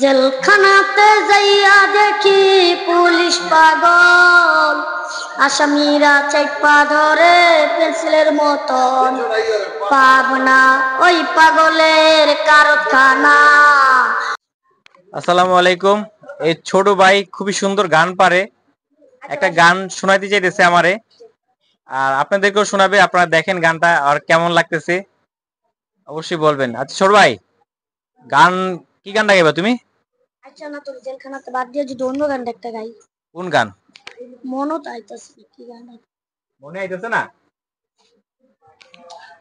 জেলখানাতে যাইয়া দেখি পুলিশ পাগল, আসামিরা চাইপা ধরে পেন্সিলের মতন। পাবনা ওই পাগলের কারখানা। আসসালামু আলাইকুম। এই ছোট ভাই খুবই সুন্দর গান পারে, একটা গান শোনাইতে চাইতেছে আমারে, আর আপনাদেরকেও শোনাবে। আপনারা দেখেন গানটা আর কেমন লাগতেছে অবশ্যই বলবেন। আচ্ছা ছোট ভাই, গান কি গানটা গাইবা তুমি? আচ্ছা না, তোর জেলখানাতে বাদ দিয়ে যদি অন্য গান একটা গাই। কোন গান? মনও তো আইতাছে কি গান, মনে আইতেছে না?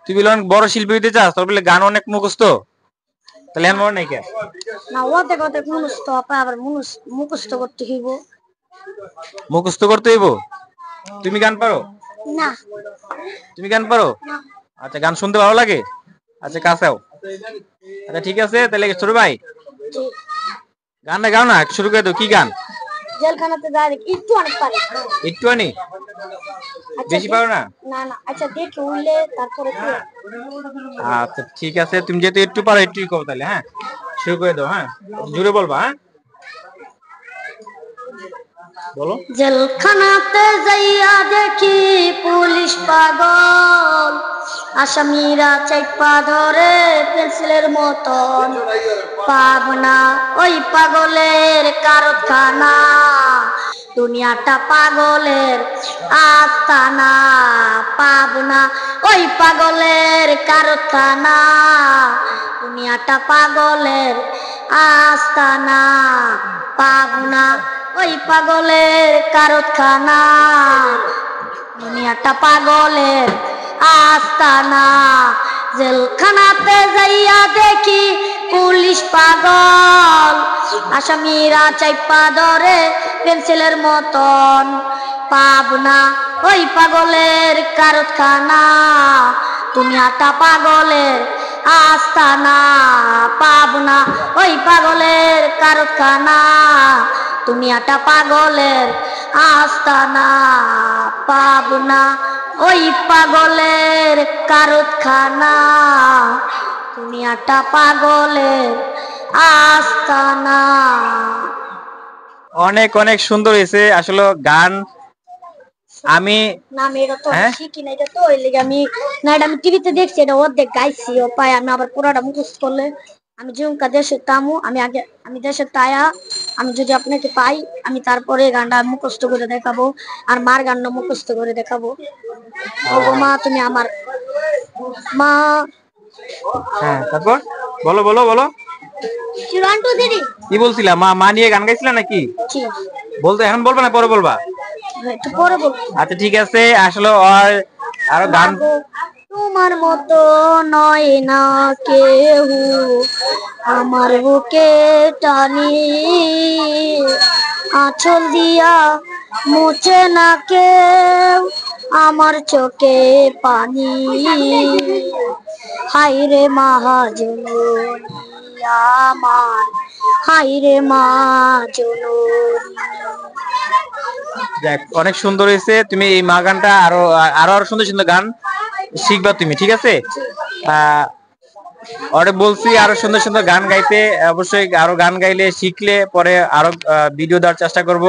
তুই বলে অনেক বড় শিল্পী হইতে চাস, তোর বলে গান অনেক মুখস্থ, তাহলে এমন মনে নাই কে? না ওতে কত মুখস্থ আপা, আবার মুখস্থ করতে হইব। মুখস্থ করতে হইব? তুমি গান পারো? না। তুমি গান পারো? আচ্ছা, গান শুনতে ভালো লাগে? আচ্ছা কাছেও। আচ্ছা ঠিক আছে, তাহলে ছোট ভাই গানটা গাও না, শুরু করে দাও। কি গান? জেলখানাতে যাই একটু অনেক পারে। একটু আনি? বেশি পারো না? না না, আচ্ছা দেখে উঠলে তারপরে। আচ্ছা ঠিক আছে, তুমি যেহেতু একটু পারো একটুই কও তাহলে। হ্যাঁ শুরু করে দাও। হ্যাঁ জোরে বলবা। হ্যাঁ বলো। জেলখানাতে যাইয়া দেখি পুলিশ পাগল, আসামিরা চাইপা ধরে পেন্সিলের মতন। পাবনা ওই পাগলের কারখানা, দুনিয়াটা পাগলের আস্তানা। পাবনা ওই পাগলের কারখানা, দুনিয়াটা পাগলের আস্তানা। পাবনা ওই পাগলের কারখানা, দুনিয়াটা পাগলের আস্তানা। জেলখানাতে যাইয়া দেখি পুলিশ পাগল, আসামিরা চাইপা ধরে পেন্সিলের মতন। পাবনা ওই পাগলের কারখানা, দুনিয়াটা পাগলের আস্তানা। পাবনা ওই পাগলের কারখানা, দুনিয়াটা পাগলের আস্তানা। পাবনা ওই পাগলের কারখানা, দুনিয়াটা পাগলের আস্তানা। অনেক অনেক সুন্দর হয়েছে আসলে গান। আমি না এটা তো শিখি না, এটা তো ওই লেগে আমি না, এটা আমি টিভিতে দেখছি, এটা অর্ধেক গাইছি ও পাই। আমি আবার পুরোটা মুখস্থ করলে আমি যেমনকা দেশে তামু, আমি দেশে তায়া আমি যদি আপনাকে পাই, আমি তারপরে গানটা মুখস্থ করে দেখাবো, আর মার গানটা মুখস্থ করে দেখাবো। ও মা তুমি আমার মা। হ্যাঁ তারপর বলো বলো বলো। কি বলছিলা? মা মা নিয়ে গান গাইছিলা নাকি? বলতে এখন বলবা না পরে বলবা? পরে বলবো। আচ্ছা ঠিক আছে। আসলে আরো গান। তোমার মতো নয় না কেউ আমার বুকে টানি, আঁচল দিয়া মুছে না কেউ আমার চোখে পানি। হাইরে মহাজননী আমার, হাইরে মা জননী। দেখ অনেক সুন্দর হয়েছে। তুমি এই মা গানটা আরো আরো আরো সুন্দর সুন্দর গান শিখবা তুমি, ঠিক আছে? ওরে বলছি আরো সুন্দর সুন্দর গান গাইতে। অবশ্যই আরো গান গাইলে শিখলে পরে আরো ভিডিও দেওয়ার চেষ্টা করব।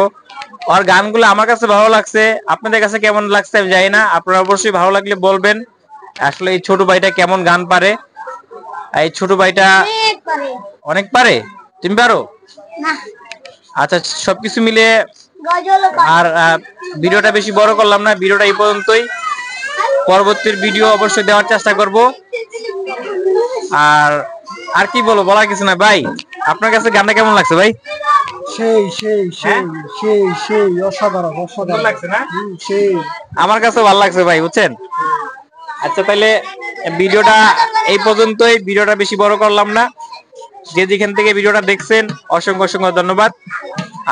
আর গানগুলো আমার কাছে ভালো লাগছে, আপনাদের কাছে কেমন লাগছে আমি জানি না। আপনারা অবশ্যই ভালো লাগলে বলবেন আসলে এই ছোট ভাইটা কেমন গান পারে। এই ছোট ভাইটা অনেক পারে। তুমি পারো? আচ্ছা সবকিছু মিলে আর ভিডিওটা বেশি বড় করলাম না, ভিডিওটা এই পর্যন্তই। পরবর্তী ভিডিও অবশ্যই দেওয়ার চেষ্টা করব। আর আর কি বলবো, বলার কিছু না। ভাই আপনার কাছে গানটা কেমন লাগছে ভাই? সেই সেই সেই সেই সেই অসাধারণ অসাধারণ লাগছে না? সেই আমার কাছে ভালো লাগছে ভাই, বুঝছেন? আচ্ছা তাহলে ভিডিওটা এই পর্যন্তই, ভিডিওটা বেশি বড় করলাম না। যে যেখান থেকে ভিডিওটা দেখছেন অসংখ্য অসংখ্য ধন্যবাদ।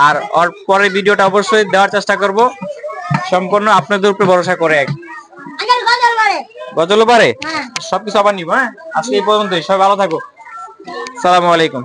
আর পরের ভিডিওটা অবশ্যই দেওয়ার চেষ্টা করব, সম্পূর্ণ আপনাদের উপরে ভরসা করে। গজলও পারে? সবকিছু আবার নিব। হ্যাঁ আজকে এই পর্যন্তই, সবাই ভালো থাকো। আসসালামু আলাইকুম।